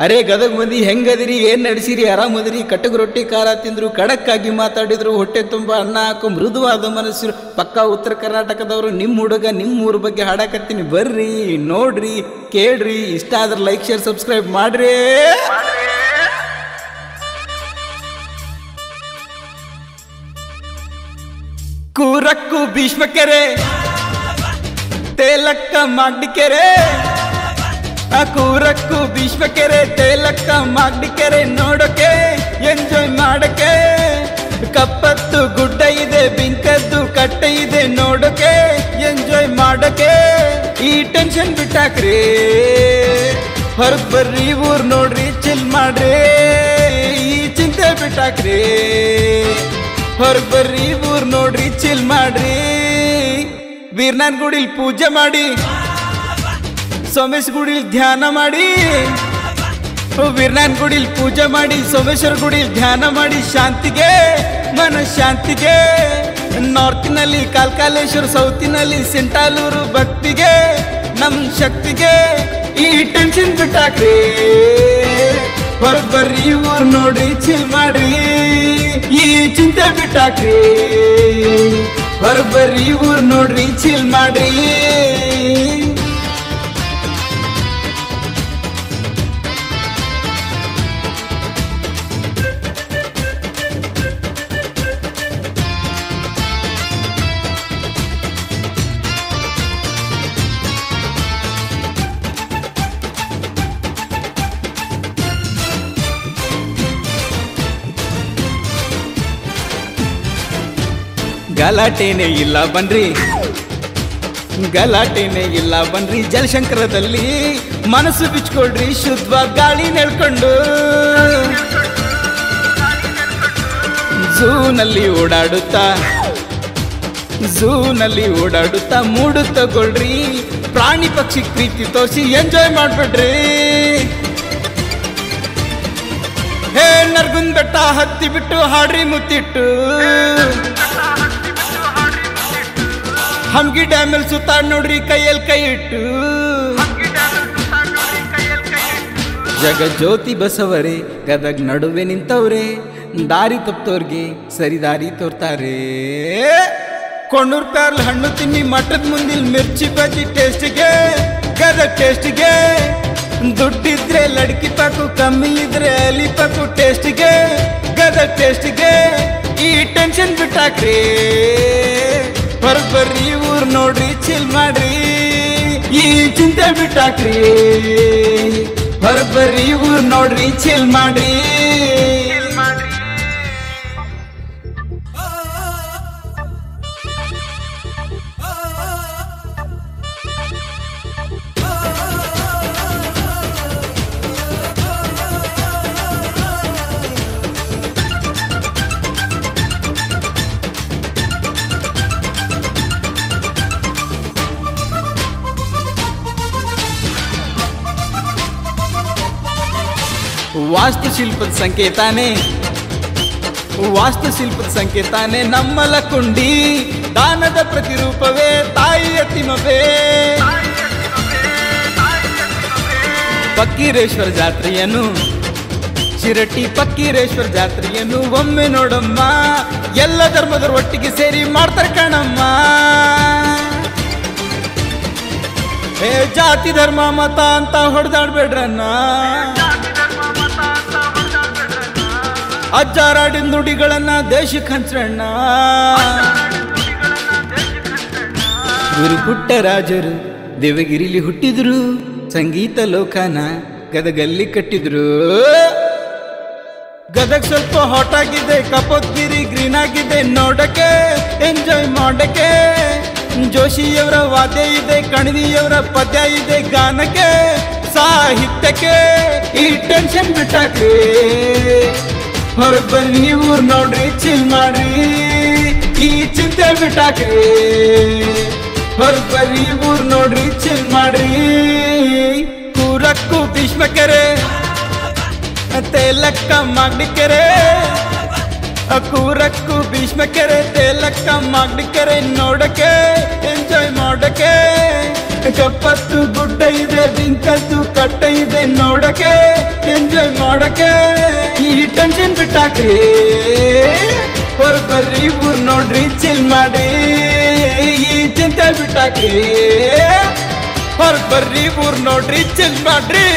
ಅರೆ ಗದಗ ಮಂದಿ ಹೆಂಗದಿರಿ, ಏನ್ ನಡೆಸಿರಿ, ಆರಾಮದಿರಿ? ಕಟ್ಟಗ ರೊಟ್ಟಿ ಖಾರ ತಿಂದ್ರು, ಖಡಕ್ಕಾಗಿ ಮಾತಾಡಿದ್ರು, ಹೊಟ್ಟೆ ತುಂಬ ಅನ್ನ ಹಾಕೋ ಮೃದುವಾದ ಮನಸ್ಸು ಪಕ್ಕಾ ಉತ್ತರ ಕರ್ನಾಟಕದವರು. ನಿಮ್ಮ ಹುಡುಗ ನಿಮ್ಮ ಊರ ಬಗ್ಗೆ ಹಾಡಕತ್ತೀನಿ, ಬರ್ರಿ ನೋಡ್ರಿ ಕೇಳ್ರಿ. ಇಷ್ಟ ಆದ್ರೆ ಲೈಕ್ ಶೇರ್ ಸಬ್ಸ್ಕ್ರೈಬ್ ಮಾಡ್ರಿ. ಕೂರಕ್ಕು ಭೀಷ್ಮಕೆರೆ ತೇಲಕ್ಕ ಮಾಡಿಕೆರೆ, ಕೂರಕ್ಕು ಭೀಷ್ಮಕೆರೆ ತೇಲಕ್ಕ ಮಾಡಿಕೆರೆ, ನೋಡೋಕೆ ಎಂಜಾಯ್ ಮಾಡಕ್ಕೆ. ಕಪ್ಪತ್ತು ಗುಡ್ಡ ಇದೆ, ಬಿಂಕದ್ದು ಕಟ್ಟೆ ಇದೆ, ನೋಡೋಕೆ ಎಂಜಾಯ್ ಮಾಡಕ್ಕೆ. ಈ ಟೆನ್ಷನ್ ಬಿಟ್ಟಾಕ್ರಿ, ಹೊರಗ್ ಬರ್ರಿ ಊರ್ ನೋಡ್ರಿ, ಚಿಲ್ ಮಾಡ್ರಿ. ಈ ಚಿಂತೆ ಬಿಟ್ಟಾಕ್ರಿ, ಹೊರಗ್ ಬರ್ರಿ ಊರ್ ನೋಡ್ರಿ, ಚಿಲ್ ಮಾಡ್ರಿ. ವೀರ್ನಾನ್ ಗುಡಿಲ್ ಪೂಜೆ ಮಾಡಿ, ಸೋಮೇಶ್ ಗುಡಿಲ್ ಧ್ಯಾನ ಮಾಡಿ. ವೀರ್ನಾನ್ ಗುಡಿಲ್ ಪೂಜೆ ಮಾಡಿ, ಸೋಮೇಶ್ವರ ಗುಡಿಲ್ ಧ್ಯಾನ ಮಾಡಿ. ಶಾಂತಿಗೆ ಮನ ಶಾಂತಿಗೆ, ನಾರ್ತಿನಲ್ಲಿ ಕಾಲ್ಕಾಲೇಶ್ವರ, ಸೌತಿನಲ್ಲಿ ಸಿಂಟಾಲೂರು. ಭಕ್ತಿಗೆ ನಮ್ ಶಕ್ತಿಗೆ ಈ ಟೆನ್ಷನ್ ಬಿಟ್ಟಾಕ್ರಿ, ಹೊರಗ್ ಬರ್ರಿ ಊರ್ ನೋಡ್ರಿ, ಚಿಲ್ ಮಾಡ್ರಿ. ಈ ಚಿಂತೆ ಬಿಟ್ಟಾಕ್ರಿ, ಹೊರಗ್ ಬರ್ರಿ ಊರ್ ನೋಡ್ರಿ, ಚಿಲ್ ಮಾಡ್ರಿ. ಗಲಾಟೆನೇ ಇಲ್ಲ ಬನ್ರಿ, ಗಲಾಟೆನೇ ಇಲ್ಲ ಬನ್ರಿ. ಜಲಶಂಕರದಲ್ಲಿ ಮನಸ್ಸು ಬಿಚ್ಕೊಳ್ರಿ, ಶುದ್ಧವಾದ ಗಾಳಿ ನೆಳ್ಕೊಂಡು. ಝೂನಲ್ಲಿ ಓಡಾಡುತ್ತಾ, ಝೂನಲ್ಲಿ ಓಡಾಡುತ್ತಾ ಮೂಡು ತಗೊಳ್ರಿ. ಪ್ರಾಣಿ ಪಕ್ಷಿ ಪ್ರೀತಿ ತೋರಿಸಿ ಎಂಜಾಯ್ ಮಾಡ್ಬಿಡ್ರಿ. ಹೇ ನರ್ಗುಂದ್ ಬೆಟ್ಟ ಹತ್ತಿ ಬಿಟ್ಟು ಹಾಡ್ರಿ ಮುತ್ತಿಟ್ಟು. ಹಮ್ಗಿ ಡ್ಯಾಮಲ್ಲಿ ಸುತ್ತಾಡ್ ನೋಡ್ರಿ, ಕೈಯಲ್ಲಿ ಕೈ ಇಟ್ಟು. ಜಗಜ್ಯೋತಿ ಬಸವರೇ ಗದಗ್ ನಡುವೆ ನಿಂತವ್ರೆ, ದಾರಿ ತಪ್ಪೋರ್ಗೆ ಸರಿ ದಾರಿ ತೋರ್ತಾರೆ. ಕೊಂಡೂರ್ ಪ್ಯಾರ್ಲ್ ಹಣ್ಣು ತಿನ್ನಿ, ಮಠದ ಮುಂದಿಲ್ ಮಿರ್ಚಿ ಬಜ್ಜಿ ಟೇಸ್ಟಿಗೆ, ಗದಗ್ ಟೇಸ್ಟಿಗೆ. ದುಡ್ಡಿದ್ರೆ ಲಡ್ಕಿ ಪಾಕು, ಕಮ್ಮಿ ಇದ್ರೆ ಅಲಿ ಪಾಕು. ಟೇಸ್ಟಿಗೆ ಗದಗ್ ಟೇಸ್ಟಿಗೆ ಈ ಟೆನ್ಷನ್ ಬಿಟ್ಟಾಕ್ರಿ, ಹೊರಗ್ ಬರ್ರಿ ಊರ್ ನೋಡ್ರಿ, ಚಿಲ್ ಮಾಡ್ರಿ. ಈ ಚಿಂತೆ ಬಿಟ್ಟಾಕ್ರಿ, ಹೊರಗ್ ಬರ್ರಿ ಊರ್ ನೋಡ್ರಿ, ಚಿಲ್ ಮಾಡ್ರಿ. ವಾಸ್ತುಶಿಲ್ಪದ ಸಂಕೇತಾನೆ, ವಾಸ್ತುಶಿಲ್ಪದ ಸಂಕೇತಾನೆ ನಮ್ಮಲಕುಂಡಿ. ದಾನದ ಪ್ರತಿರೂಪವೇ ತಾಯಿಯ ತಿಮವೇ. ಫಕ್ಕೀರೇಶ್ವರ ಜಾತ್ರೆಯನ್ನು, ಶಿರಟ್ಟಿ ಫಕ್ಕೀರೇಶ್ವರ ಜಾತ್ರೆಯನ್ನು ಒಮ್ಮೆ ನೋಡಮ್ಮ. ಎಲ್ಲ ಧರ್ಮದವರು ಒಟ್ಟಿಗೆ ಸೇರಿ ಮಾಡ್ತಾರೆ ಕಣಮ್ಮ. ಹೇ ಜಾತಿ ಧರ್ಮ ಮತ ಅಂತ ಹೊಡೆದಾಡ್ಬೇಡ್ರನ್ನ. ಅಜ್ಜಾರಾಡಿನ ನುಡಿಗಳನ್ನ ದೇಶಕ್ಕೆ ಹಂಚಣ್ಣ. ಗುರುಪುಟ್ಟರಾಜರು ದೇವಗಿರಿಲಿ ಹುಟ್ಟಿದ್ರು, ಸಂಗೀತ ಲೋಕನ ಗದಗಲ್ಲಿ ಕಟ್ಟಿದ್ರು. ಗದಗ್ ಸ್ವಲ್ಪ ಹಾಟ್ ಆಗಿದೆ, ಕಪೋದ್ಗಿರಿ ಗ್ರೀನ್ ಆಗಿದೆ, ನೋಡಕ್ಕೆ ಎಂಜಾಯ್ ಮಾಡಕ್ಕೆ. ಜೋಶಿಯವರ ವಾದ್ಯ ಇದೆ, ಕಣವಿಯವರ ಪದ್ಯ ಇದೆ, ಗಾನಕ್ಕೆ ಸಾಹಿತ್ಯಕ್ಕೆ ಈ ಟೆನ್ಷನ್ ಬಿಟ್ಟಾಕ್ರಿ, ಹೊರಗ್ ಬರ್ರಿ ಊರ್ ನೋಡ್ರಿ, ಚಿಲ್ ಮಾಡ್ರಿ. ಈ ಚಿಂತೆ ಬಿಟ್ಟಾಕ್ರಿ, ಹೊರಗ್ ಬರ್ರಿ ಊರ್ ನೋಡ್ರಿ, ಚಿಲ್ ಮಾಡ್ರಿ. ಕೂರಕ್ಕು ಭೀಷ್ಮಕೆರೆ ತೇಲಕ್ಕ ಮಾಡಿಕೆರೆ, ಕೂರಕ್ಕು ಭೀಷ್ಮಕೆರೆ ತೇಲಕ್ಕ ಮಾಡಿಕೆರೆ, ನೋಡಕ್ಕೆ ಎಂಜಾಯ್ ಮಾಡಕ್ಕೆ. ಕಪ್ಪತ್ತು ಗುಡ್ಡ ಇದೆ ಬಿಂಕತ್ತು ಕಟ್ಟ ಇದೆ ನೋಡಕ್ಕೆ ಎಂಜಾಯ್ ಮಾಡಕ್ಕೆ ಈ ಟೆನ್ಷನ್ ಬಿಟ್ಟಾಕ್ರಿ ಬರ್ರಿ ಊರ್ ನೋಡ್ರಿ ಚಿಲ್ ಮಾಡಿ ಈ ಚಿಂತೆ ಬಿಟ್ಟಾಕ್ರಿ ಬರ್ರಿ ಊರ್ ನೋಡ್ರಿ ಚಿಲ್ ಮಾಡ್ರಿ